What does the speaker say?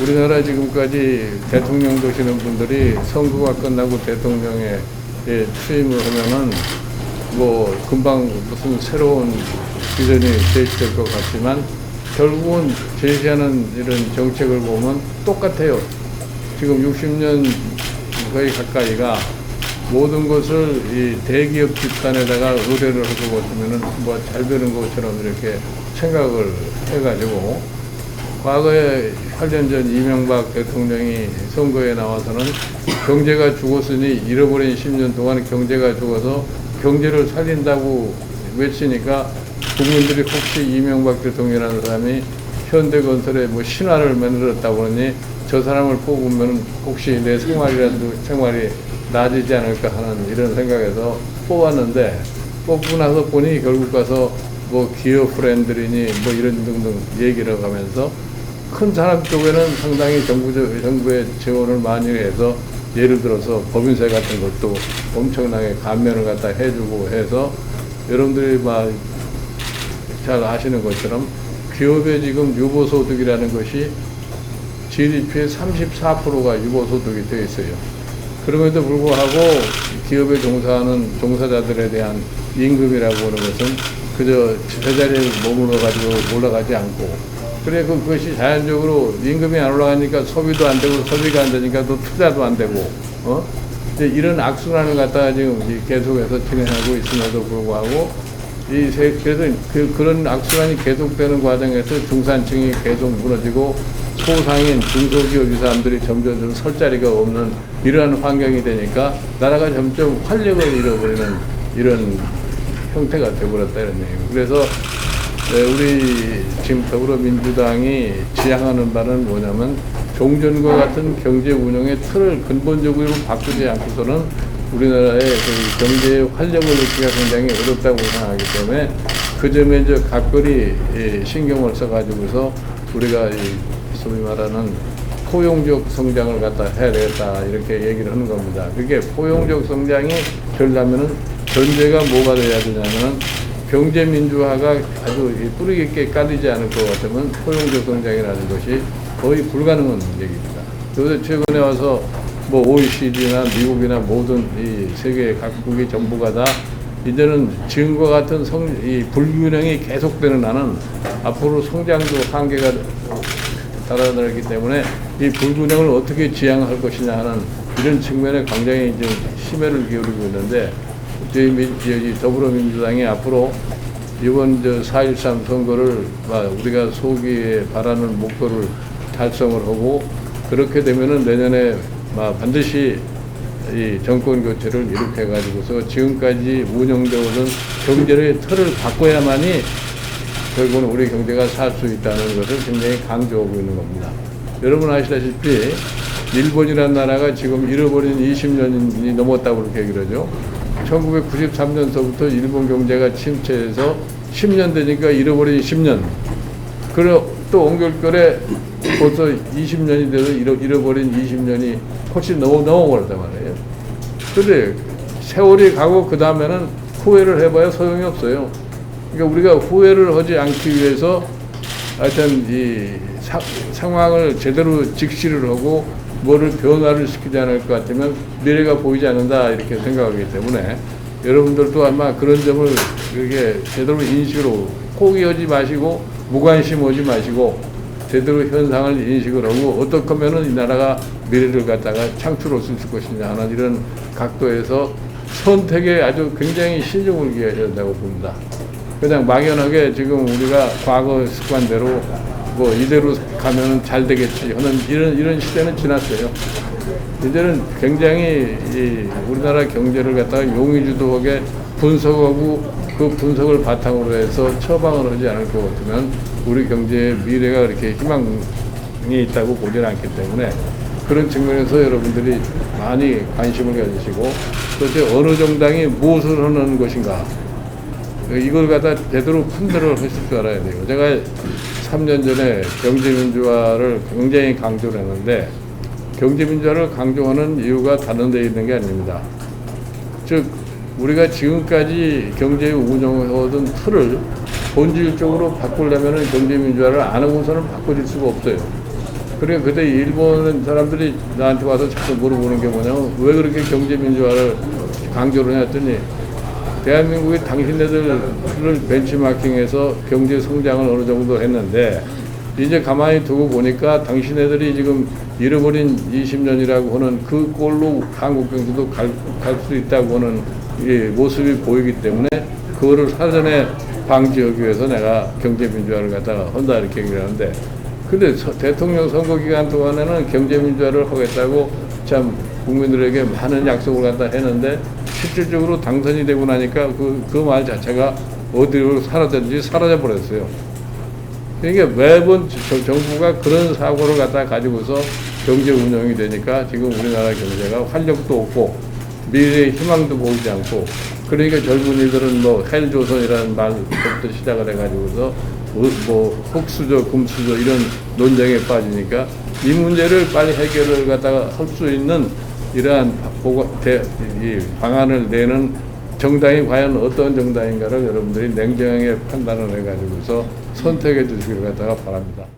우리나라 지금까지 대통령 되시는 분들이 선거가 끝나고 대통령에 취임을 하면은 뭐 금방 무슨 새로운 비전이 제시될 것 같지만 결국은 제시하는 이런 정책을 보면 똑같아요. 지금 60년 거의 가까이가 모든 것을 이 대기업 집단에다가 의뢰를 하고 보시면은 뭐 잘 되는 것처럼 이렇게 생각을 해가지고 과거에 8년 전 이명박 대통령이 선거에 나와서는 경제가 죽었으니 잃어버린 10년 동안 경제가 죽어서 경제를 살린다고 외치니까 국민들이 혹시 이명박 대통령이라는 사람이 현대건설에 뭐 신화를 만들었다고 그러니 저 사람을 뽑으면 혹시 내 생활이 나아지지 않을까 하는 이런 생각에서 뽑았는데 뽑고 나서 보니 결국 가서 뭐 기업 프렌들이니 뭐 이런 등등 얘기를 하면서 큰 산업 쪽에는 상당히 정부의 지원을 많이 해서 예를 들어서 법인세 같은 것도 엄청나게 감면을 갖다 해주고 해서 여러분들이 잘 아시는 것처럼 기업의 지금 유보소득이라는 것이 GDP의 34%가 유보소득이 되어 있어요. 그럼에도 불구하고 기업에 종사하는 종사자들에 대한 임금이라고 하는 것은 그저 제자리에 머물러가지고 올라가지 않고 그래 그것이 자연적으로 임금이 안 올라가니까 소비도 안 되고 소비가 안 되니까 또 투자도 안 되고 이제 이런 악순환을 갖다가 지금 계속해서 진행하고 있음에도 불구하고 그래서 그런 악순환이 계속되는 과정에서 중산층이 계속 무너지고 소상인 중소기업 이 사람들이 점점 설 자리가 없는 이러한 환경이 되니까 나라가 점점 활력을 잃어버리는 이런 형태가 되어버렸다 이런 얘기예요. 그래서 우리 지금 더불어민주당이 지향하는 바는 뭐냐면 종전과 같은 경제 운영의 틀을 근본적으로 바꾸지 않고서는 우리나라의 그 경제의 활력을 넣기가 굉장히 어렵다고 생각하기 때문에 그 점에 이제 각별히 신경을 써가지고서 우리가 소위 말하는 포용적 성장을 갖다 해야 되겠다 이렇게 얘기를 하는 겁니다. 그게 포용적 성장이 되려면은 전제가 뭐가 돼야 되냐면은 경제 민주화가 아주 뿌리 깊게 깔리지 않을 것 같으면 포용적 성장이라는 것이 거의 불가능한 얘기입니다. 그래서 최근에 와서 뭐 OECD나 미국이나 모든 이 세계 각국의 정부가 다 이제는 지금과 같은 이 불균형이 계속되는 한은 앞으로 성장도 한계가 달아나기 때문에 이 불균형을 어떻게 지향할 것이냐 하는 이런 측면에 굉장히 좀 심혈을 기울이고 있는데 저희 더불어민주당이 앞으로 이번 4.13 선거를 우리가 소기에 바라는 목표를 달성을 하고 그렇게 되면은 내년에 반드시 이 정권 교체를 이룩해 가지고서 지금까지 운영되어 오던 경제의 틀을 바꿔야만이 결국은 우리 경제가 살 수 있다는 것을 굉장히 강조하고 있는 겁니다. 여러분 아시다시피 일본이라는 나라가 지금 잃어버린 20년이 넘었다고 그렇게 얘기를 하죠. 1993년서부터 일본 경제가 침체해서 10년 되니까 잃어버린 10년. 그리고 또 온결결에 벌써 20년이 돼서 잃어버린 20년이 훨씬 넘어버렸단 말이에요. 그런데 세월이 가고 그 다음에는 후회를 해봐야 소용이 없어요. 그러니까 우리가 후회를 하지 않기 위해서 하여튼 이 상황을 제대로 직시를 하고 뭐를 변화를 시키지 않을 것 같으면 미래가 보이지 않는다 이렇게 생각하기 때문에 여러분들도 아마 그런 점을 이렇게 제대로 인식으로 포기하지 마시고 무관심하지 마시고 제대로 현상을 인식을 하고 어떻게 하면은 이 나라가 미래를 갖다가 창출할 수 있을 것이냐 하는 이런 각도에서 선택에 아주 굉장히 신중을 기해야 된다고 봅니다. 그냥 막연하게 지금 우리가 과거 습관대로 뭐 이대로 가면은 잘 되겠지 하는 이런 시대는 지났어요. 이제는 굉장히 우리나라 경제를 갖다가 용의주도하게 분석하고 그 분석을 바탕으로 해서 처방을 하지 않을 것 같으면 우리 경제의 미래가 그렇게 희망이 있다고 보지는 않기 때문에 그런 측면에서 여러분들이 많이 관심을 가지시고 도대체 어느 정당이 무엇을 하는 것인가 이걸 갖다 제대로 판단을 하실 줄 알아야 돼요. 제가 3년 전에 경제민주화를 굉장히 강조를 했는데 경제민주화를 강조하는 이유가 다른 데 있는 게 아닙니다. 즉 우리가 지금까지 경제 운영하던 틀을 본질적으로 바꾸려면 경제민주화를 안 하고서는 바꿔질 수가 없어요. 그래, 그때 일본 사람들이 나한테 와서 자꾸 물어보는 게 뭐냐면 왜 그렇게 경제민주화를 강조를 했더니 대한민국이 당신네들을 벤치마킹해서 경제 성장을 어느 정도 했는데 이제 가만히 두고 보니까 당신네들이 지금 잃어버린 20년이라고 하는 그 꼴로 한국 경제도 갈 수 있다고 하는 모습이 보이기 때문에 그거를 사전에 방지하기 위해서 내가 경제민주화를 갖다가 한다 이렇게 얘기를 하는데 근데 대통령 선거 기간 동안에는 경제민주화를 하겠다고 참 국민들에게 많은 약속을 갖다 했는데 실질적으로 당선이 되고 나니까 그 말 자체가 어디로 사라졌는지 사라져 버렸어요. 그러니까 매번 정부가 그런 사고를 갖다 가지고서 경제 운영이 되니까 지금 우리나라 경제가 활력도 없고 미래의 희망도 보이지 않고 그러니까 젊은이들은 뭐 헬조선이라는 말부터 시작을 해가지고서 뭐 흑수저, 금수저 이런 논쟁에 빠지니까 이 문제를 빨리 해결을 갖다가 할 수 있는 이러한 이 방안을 내는 정당이 과연 어떤 정당인가를 여러분들이 냉정하게 판단을 해가지고서 선택해 주시기를 갖다가 바랍니다.